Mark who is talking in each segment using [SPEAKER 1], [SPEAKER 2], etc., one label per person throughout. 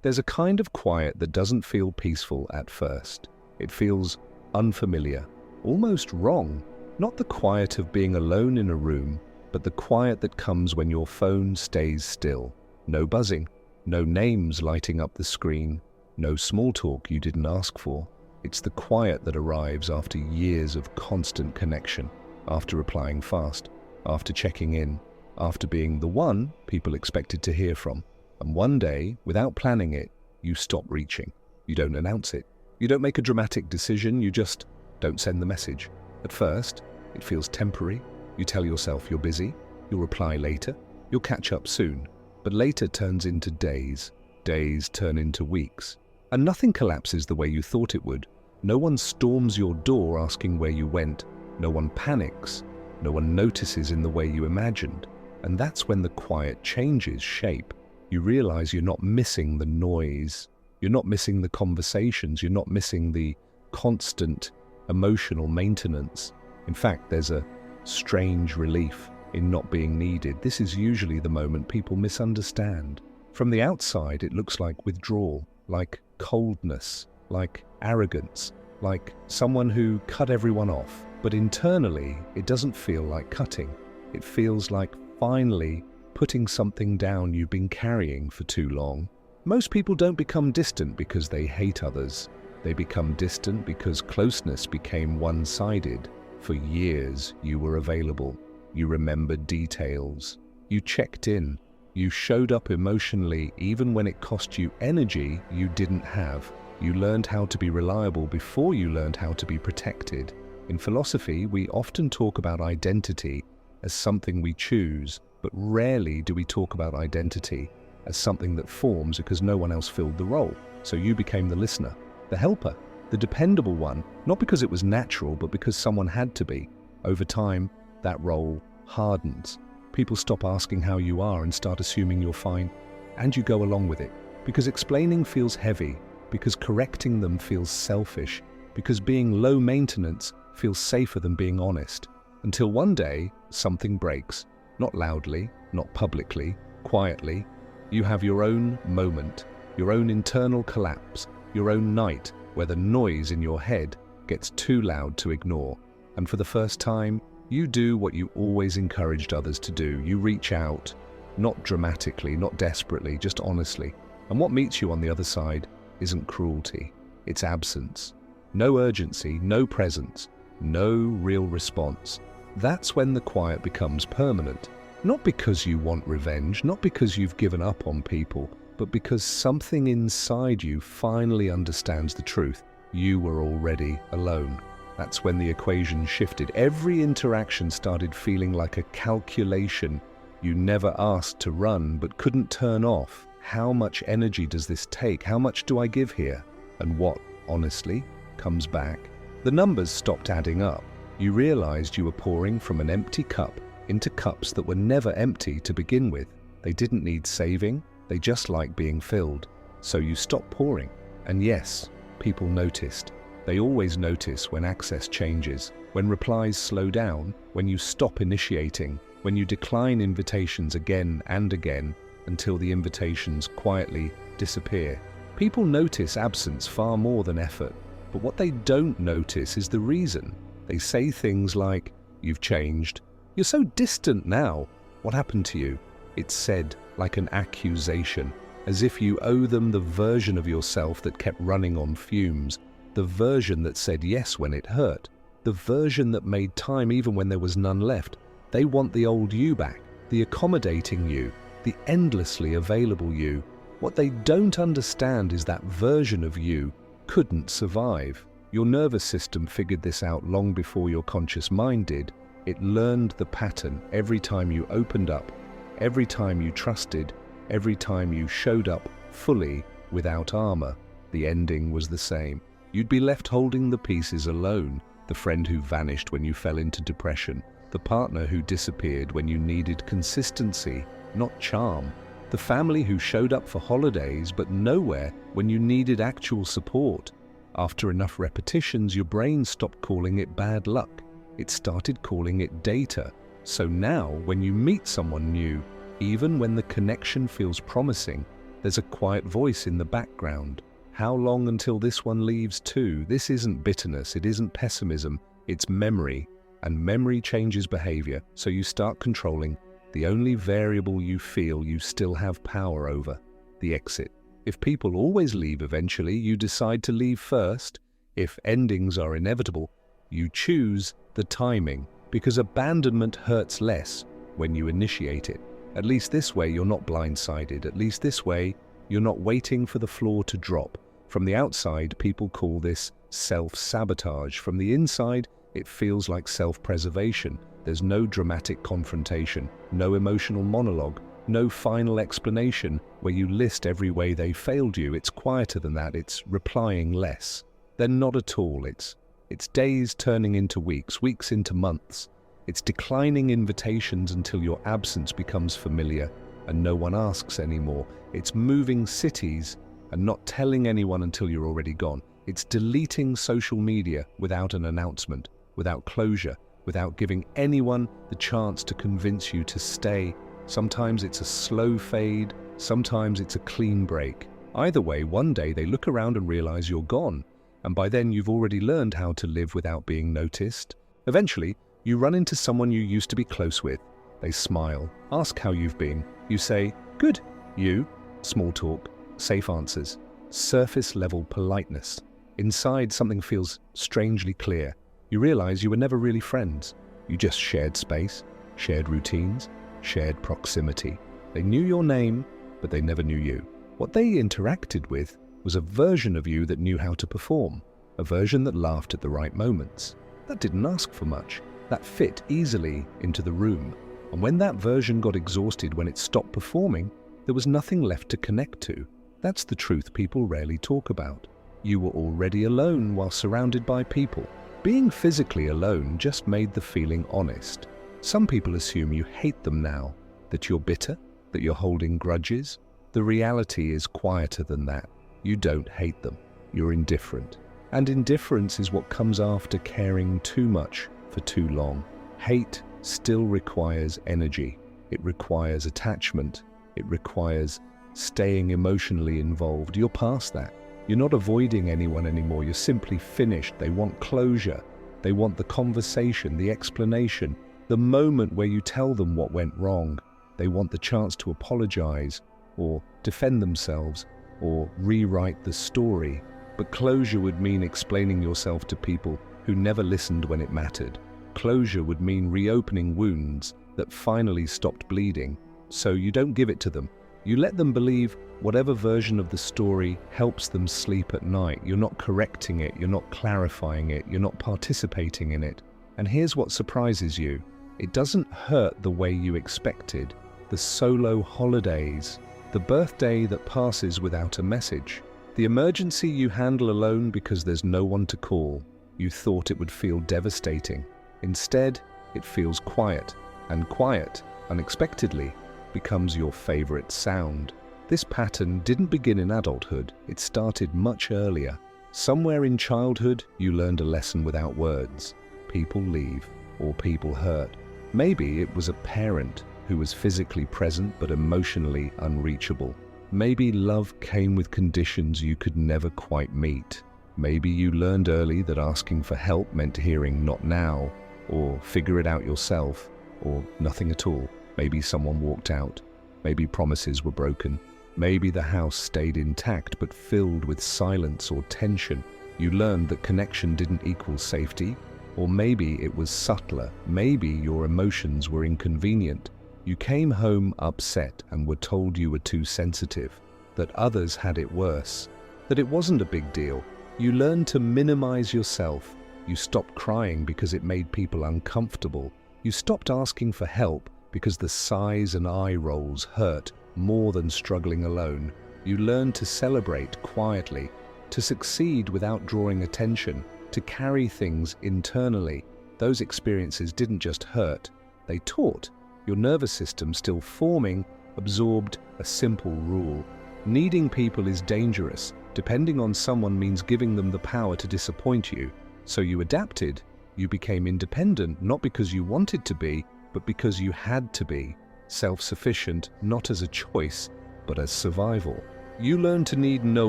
[SPEAKER 1] There's a kind of quiet that doesn't feel peaceful at first. It feels unfamiliar, almost wrong. Not the quiet of being alone in a room, but the quiet that comes when your phone stays still. No buzzing, no names lighting up the screen, no small talk you didn't ask for. It's the quiet that arrives after years of constant connection, after replying fast, after checking in, after being the one people expected to hear from. And one day, without planning it, you stop reaching. You don't announce it. You don't make a dramatic decision, you just don't send the message. At first, it feels temporary. You tell yourself you're busy, you'll reply later, you'll catch up soon. But later turns into days. Days turn into weeks. And nothing collapses the way you thought it would. No one storms your door asking where you went. No one panics. No one notices in the way you imagined. And that's when the quiet changes shape. You realize you're not missing the noise. You're not missing the conversations. You're not missing the constant emotional maintenance. In fact, there's a strange relief in not being needed. This is usually the moment people misunderstand. From the outside, it looks like withdrawal, like coldness, like arrogance, like someone who cut everyone off. But internally, it doesn't feel like cutting. It feels like finally putting something down you've been carrying for too long. Most people don't become distant because they hate others. They become distant because closeness became one-sided. For years, you were available. You remembered details. You checked in. You showed up emotionally even when it cost you energy you didn't have. You learned how to be reliable before you learned how to be protected. In philosophy, we often talk about identity as something we choose, but rarely do we talk about identity as something that forms because no one else filled the role. So you became the listener, the helper, the dependable one, not because it was natural, but because someone had to be. Over time, that role hardens. People stop asking how you are and start assuming you're fine, and you go along with it. Because explaining feels heavy, because correcting them feels selfish, because being low maintenance feels safer than being honest. Until one day, something breaks. Not loudly, not publicly, quietly. You have your own moment, your own internal collapse, your own night where the noise in your head gets too loud to ignore. And for the first time, you do what you always encouraged others to do. You reach out, not dramatically, not desperately, just honestly. And what meets you on the other side isn't cruelty, it's absence. No urgency, no presence, no real response. That's when the quiet becomes permanent. Not because you want revenge, not because you've given up on people, but because something inside you finally understands the truth. You were already alone. That's when the equation shifted. Every interaction started feeling like a calculation you never asked to run but couldn't turn off. How much energy does this take? How much do I give here? And what, honestly, comes back? The numbers stopped adding up. You realized you were pouring from an empty cup into cups that were never empty to begin with. They didn't need saving, they just liked being filled. So you stopped pouring. And yes, people noticed. They always notice when access changes, when replies slow down, when you stop initiating, when you decline invitations again and again until the invitations quietly disappear. People notice absence far more than effort, but what they don't notice is the reason. They say things like, "You've changed. You're so distant now. What happened to you?" It's said like an accusation, as if you owe them the version of yourself that kept running on fumes, the version that said yes when it hurt, the version that made time even when there was none left. They want the old you back, the accommodating you, the endlessly available you. What they don't understand is that version of you couldn't survive. Your nervous system figured this out long before your conscious mind did. It learned the pattern every time you opened up, every time you trusted, every time you showed up fully without armor. The ending was the same. You'd be left holding the pieces alone, the friend who vanished when you fell into depression, the partner who disappeared when you needed consistency, not charm, the family who showed up for holidays but nowhere when you needed actual support. After enough repetitions, your brain stopped calling it bad luck. It started calling it data. So now, when you meet someone new, even when the connection feels promising, There's a quiet voice in the background. How long until this one leaves too? This isn't bitterness, it isn't pessimism, it's memory. And memory changes behavior, so you start controlling the only variable you feel you still have power over, the exit. If people always leave eventually, you decide to leave first. If endings are inevitable, you choose the timing, because abandonment hurts less when you initiate it. At least this way you're not blindsided. At least this way you're not waiting for the floor to drop. From the outside, people call this self-sabotage. From the inside, it feels like self-preservation. There's no dramatic confrontation, no emotional monologue, no final explanation where you list every way they failed you. It's quieter than that. It's replying less. Then not at all. It's days turning into weeks, weeks into months. It's declining invitations until your absence becomes familiar and no one asks anymore. It's moving cities and not telling anyone until you're already gone. It's deleting social media without an announcement, without closure, without giving anyone the chance to convince you to stay. Sometimes it's a slow fade, sometimes it's a clean break. Either way, one day they look around and realize you're gone, and by then you've already learned how to live without being noticed. Eventually, you run into someone you used to be close with. They smile, ask how you've been. You say, "Good." You? Small talk, safe answers, surface-level politeness. Inside, something feels strangely clear. You realize you were never really friends. You just shared space, shared routines, shared proximity. They knew your name, but they never knew you. What they interacted with was a version of you that knew how to perform, a version that laughed at the right moments. That didn't ask for much. That fit easily into the room. And when that version got exhausted, when it stopped performing, there was nothing left to connect to. That's the truth people rarely talk about. You were already alone while surrounded by people. Being physically alone just made the feeling honest. Some people assume you hate them now, that you're bitter, that you're holding grudges. The reality is quieter than that. You don't hate them. You're indifferent. And indifference is what comes after caring too much for too long. Hate still requires energy. It requires attachment. It requires staying emotionally involved. You're past that. You're not avoiding anyone anymore. You're simply finished. They want closure. They want the conversation, the explanation, the moment where you tell them what went wrong. They want the chance to apologize or defend themselves or rewrite the story. But closure would mean explaining yourself to people who never listened when it mattered. Closure would mean reopening wounds that finally stopped bleeding. So you don't give it to them. You let them believe whatever version of the story helps them sleep at night. You're not correcting it, you're not clarifying it, you're not participating in it. And here's what surprises you. It doesn't hurt the way you expected. The solo holidays, the birthday that passes without a message, the emergency you handle alone because there's no one to call. You thought it would feel devastating. Instead, it feels quiet, and quiet, unexpectedly, becomes your favorite sound. This pattern didn't begin in adulthood, it started much earlier. Somewhere in childhood, you learned a lesson without words. People leave, or people hurt. Maybe it was a parent who was physically present but emotionally unreachable. Maybe love came with conditions you could never quite meet. Maybe you learned early that asking for help meant hearing "not now," or "figure it out yourself," or nothing at all. Maybe someone walked out. Maybe promises were broken. Maybe the house stayed intact but filled with silence or tension. You learned that connection didn't equal safety. Or maybe it was subtler. Maybe your emotions were inconvenient. You came home upset and were told you were too sensitive, that others had it worse, that it wasn't a big deal. You learned to minimize yourself. You stopped crying because it made people uncomfortable. You stopped asking for help because the sighs and eye rolls hurt more than struggling alone. You learned to celebrate quietly, to succeed without drawing attention, to carry things internally. Those experiences didn't just hurt, they taught. Your nervous system, still forming, absorbed a simple rule. Needing people is dangerous. Depending on someone means giving them the power to disappoint you. So you adapted. You became independent, not because you wanted to be, but because you had to be. Self-sufficient, not as a choice, but as survival. You learned to need no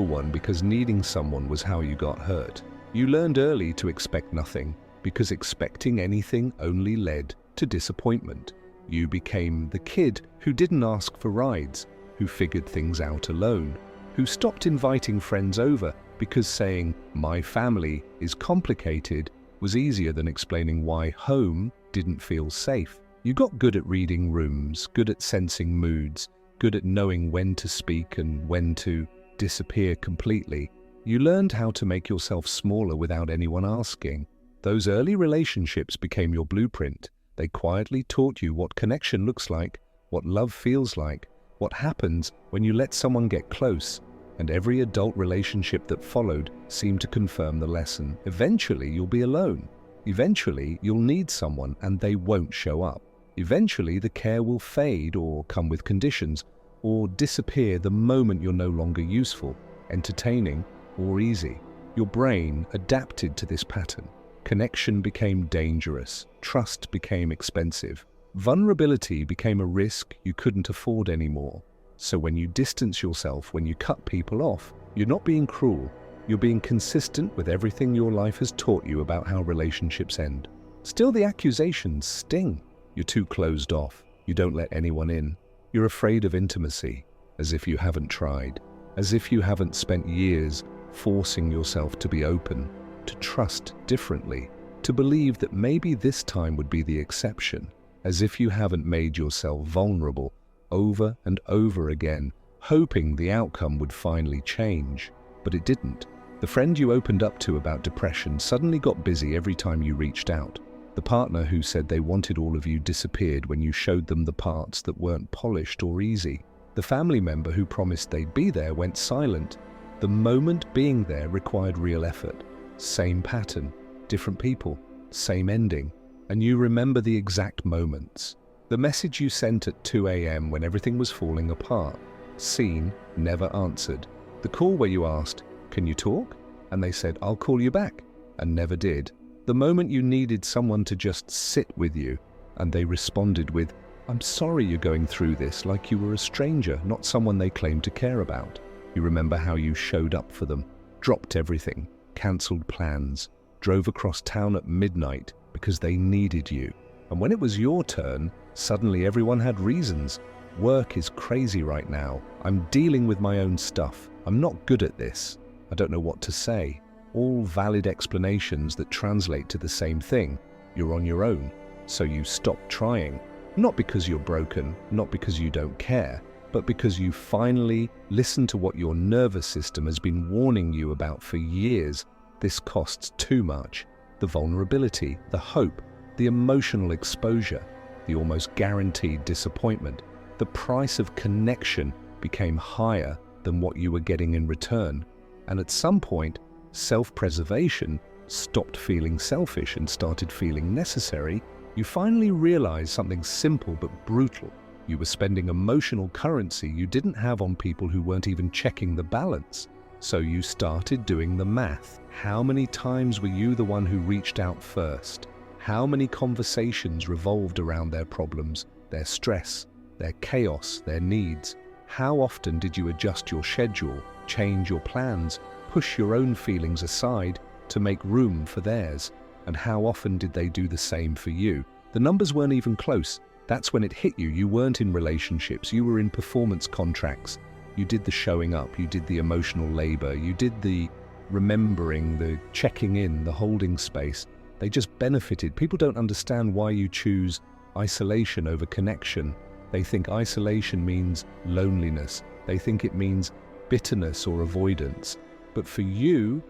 [SPEAKER 1] one because needing someone was how you got hurt. You learned early to expect nothing because expecting anything only led to disappointment. You became the kid who didn't ask for rides, who figured things out alone, who stopped inviting friends over because saying, "my family is complicated," was easier than explaining why home didn't feel safe. You got good at reading rooms, good at sensing moods, good at knowing when to speak and when to disappear completely. You learned how to make yourself smaller without anyone asking. Those early relationships became your blueprint. They quietly taught you what connection looks like, what love feels like, what happens when you let someone get close. And every adult relationship that followed seemed to confirm the lesson. Eventually, you'll be alone. Eventually, you'll need someone and they won't show up. Eventually, the care will fade or come with conditions, or disappear the moment you're no longer useful, entertaining, or easy. Your brain adapted to this pattern. Connection became dangerous. Trust became expensive. Vulnerability became a risk you couldn't afford anymore. So when you distance yourself, when you cut people off, you're not being cruel. You're being consistent with everything your life has taught you about how relationships end. Still, the accusations sting. You're too closed off. You don't let anyone in. You're afraid of intimacy, as if you haven't tried, as if you haven't spent years forcing yourself to be open, to trust differently, to believe that maybe this time would be the exception, as if you haven't made yourself vulnerable over and over again, hoping the outcome would finally change. But it didn't. The friend you opened up to about depression suddenly got busy every time you reached out. The partner who said they wanted all of you disappeared when you showed them the parts that weren't polished or easy. The family member who promised they'd be there went silent. The moment being there required real effort. Same pattern, different people, same ending. And you remember the exact moments. The message you sent at 2 a.m. when everything was falling apart. Seen, never answered. The call where you asked, "Can you talk?" And they said, "I'll call you back," and never did. The moment you needed someone to just sit with you, and they responded with, "I'm sorry you're going through this," like you were a stranger, not someone they claimed to care about. You remember how you showed up for them, dropped everything, cancelled plans, drove across town at midnight because they needed you. And when it was your turn, suddenly everyone had reasons. "Work is crazy right now. I'm dealing with my own stuff. I'm not good at this. I don't know what to say." All valid explanations that translate to the same thing. You're on your own. So you stop trying. Not because you're broken, not because you don't care, but because you finally listen to what your nervous system has been warning you about for years. This costs too much. The vulnerability, the hope, the emotional exposure, the almost guaranteed disappointment. The price of connection became higher than what you were getting in return. And at some point, self-preservation stopped feeling selfish and started feeling necessary. You finally realized something simple but brutal. You were spending emotional currency you didn't have on people who weren't even checking the balance. So you started doing the math. How many times were you the one who reached out first? How many conversations revolved around their problems, their stress, their chaos, their needs? How often did you adjust your schedule, change your plans, push your own feelings aside to make room for theirs? And how often did they do the same for you? The numbers weren't even close. That's when it hit you. You weren't in relationships. You were in performance contracts. You did the showing up. You did the emotional labor. You did the remembering, the checking in, the holding space. They just benefited. People don't understand why you choose isolation over connection. They think isolation means loneliness. They think it means bitterness or avoidance. But for you,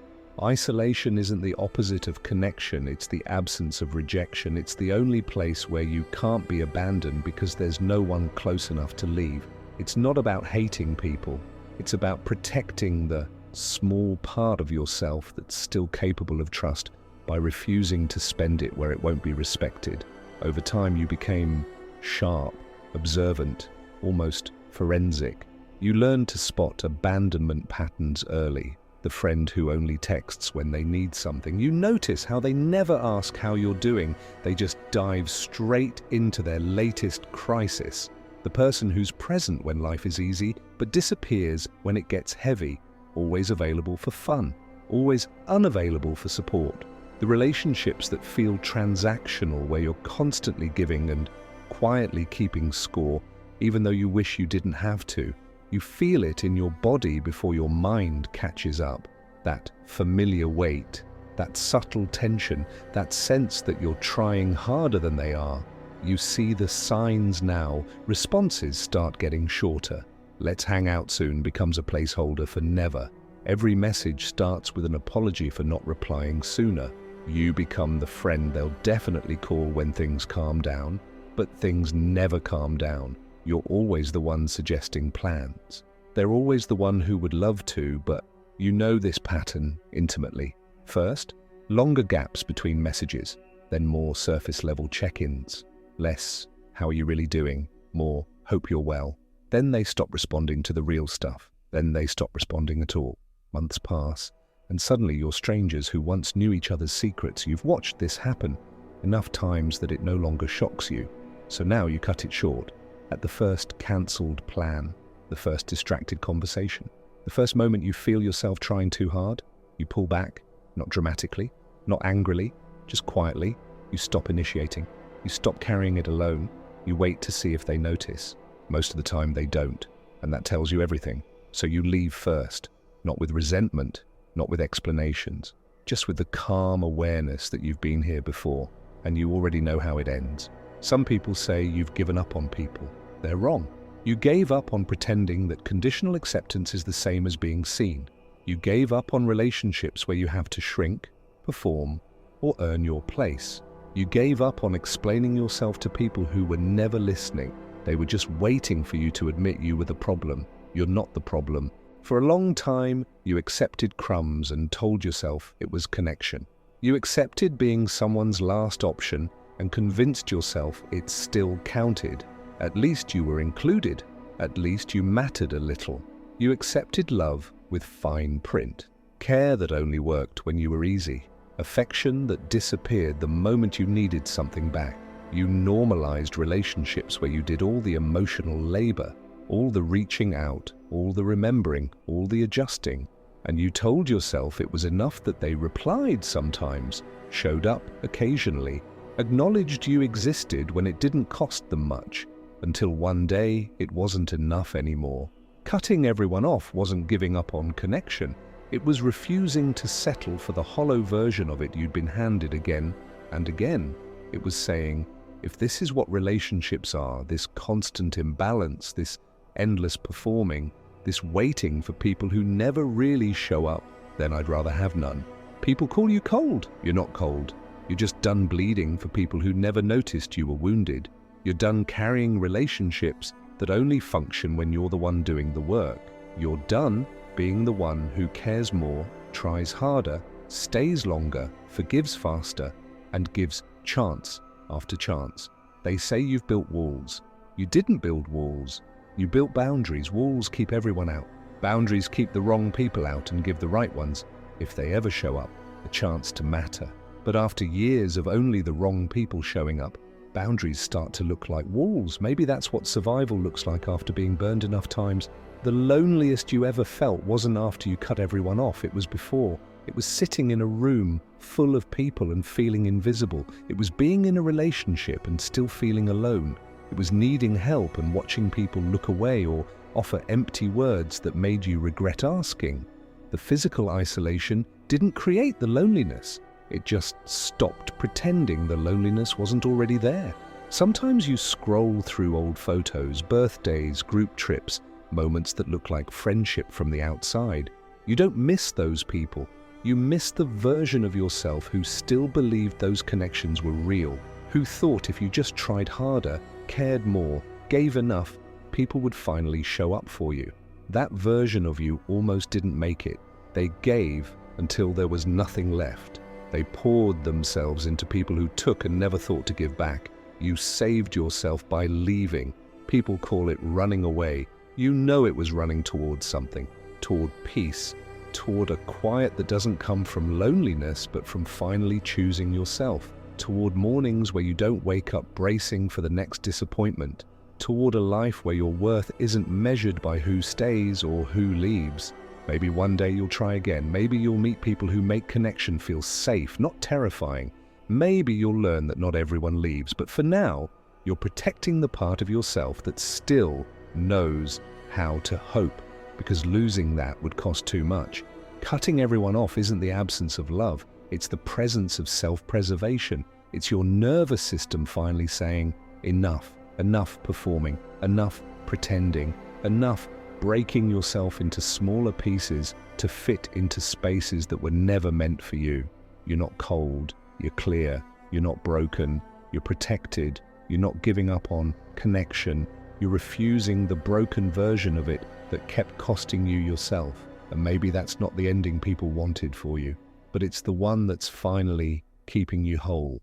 [SPEAKER 1] isolation isn't the opposite of connection. It's the absence of rejection. It's the only place where you can't be abandoned because there's no one close enough to leave. It's not about hating people. It's about protecting the small part of yourself that's still capable of trust by refusing to spend it where it won't be respected. Over time, you became sharp, observant, almost forensic. You learned to spot abandonment patterns early. The friend who only texts when they need something. You notice how they never ask how you're doing. They just dive straight into their latest crisis. The person who's present when life is easy, but disappears when it gets heavy, always available for fun, always unavailable for support. The relationships that feel transactional, where you're constantly giving and quietly keeping score, even though you wish you didn't have to. You feel it in your body before your mind catches up. That familiar weight, that subtle tension, that sense that you're trying harder than they are. You see the signs now. Responses start getting shorter. Let's hang out soon becomes a placeholder for never. Every message starts with an apology for not replying sooner. You become the friend they'll definitely call when things calm down, but things never calm down. You're always the one suggesting plans. They're always the one who would love to, but you know this pattern intimately. First, longer gaps between messages, then more surface-level check-ins. Less, how are you really doing? More, hope you're well. Then they stop responding to the real stuff. Then they stop responding at all. Months pass, and suddenly you're strangers who once knew each other's secrets. You've watched this happen enough times that it no longer shocks you. So now you cut it short. At the first cancelled plan, the first distracted conversation, the first moment you feel yourself trying too hard, you pull back, not dramatically, not angrily, just quietly. You stop initiating. You stop carrying it alone. You wait to see if they notice. Most of the time they don't, and that tells you everything. So you leave first, not with resentment, not with explanations, just with the calm awareness that you've been here before, and you already know how it ends. Some people say you've given up on people. They're wrong. You gave up on pretending that conditional acceptance is the same as being seen. You gave up on relationships where you have to shrink, perform, or earn your place. You gave up on explaining yourself to people who were never listening. They were just waiting for you to admit you were the problem. You're not the problem. For a long time, you accepted crumbs and told yourself it was connection. You accepted being someone's last option and convinced yourself it still counted. At least you were included. At least you mattered a little. You accepted love with fine print. Care that only worked when you were easy. Affection that disappeared the moment you needed something back. You normalized relationships where you did all the emotional labor, all the reaching out, all the remembering, all the adjusting. And you told yourself it was enough that they replied sometimes, showed up occasionally, acknowledged you existed when it didn't cost them much, until one day it wasn't enough anymore. Cutting everyone off wasn't giving up on connection. It was refusing to settle for the hollow version of it you'd been handed again and again. It was saying, if this is what relationships are, this constant imbalance, this endless performing, this waiting for people who never really show up, then I'd rather have none. People call you cold. You're not cold. You're just done bleeding for people who never noticed you were wounded. You're done carrying relationships that only function when you're the one doing the work. You're done being the one who cares more, tries harder, stays longer, forgives faster, and gives chance after chance. They say you've built walls. You didn't build walls. You built boundaries. Walls keep everyone out. Boundaries keep the wrong people out and give the right ones, if they ever show up, a chance to matter. But after years of only the wrong people showing up, boundaries start to look like walls. Maybe that's what survival looks like after being burned enough times. The loneliest you ever felt wasn't after you cut everyone off. It was before. It was sitting in a room full of people and feeling invisible. It was being in a relationship and still feeling alone. It was needing help and watching people look away or offer empty words that made you regret asking. The physical isolation didn't create the loneliness. It just stopped pretending the loneliness wasn't already there. Sometimes you scroll through old photos, birthdays, group trips, moments that look like friendship from the outside. You don't miss those people. You miss the version of yourself who still believed those connections were real, who thought if you just tried harder, cared more, gave enough, people would finally show up for you. That version of you almost didn't make it. They gave until there was nothing left. They poured themselves into people who took and never thought to give back. You saved yourself by leaving. People call it running away. You know it was running towards something, toward peace, toward a quiet that doesn't come from loneliness but from finally choosing yourself, toward mornings where you don't wake up bracing for the next disappointment, toward a life where your worth isn't measured by who stays or who leaves. Maybe one day you'll try again. Maybe you'll meet people who make connection feel safe, not terrifying. Maybe you'll learn that not everyone leaves, but for now, you're protecting the part of yourself that still knows how to hope, because losing that would cost too much. Cutting everyone off isn't the absence of love, it's the presence of self-preservation. It's your nervous system finally saying, enough, enough performing, enough pretending, enough breaking yourself into smaller pieces to fit into spaces that were never meant for you. You're not cold, you're clear, you're not broken, you're protected, you're not giving up on connection, you're refusing the broken version of it that kept costing you yourself. And maybe that's not the ending people wanted for you, but it's the one that's finally keeping you whole.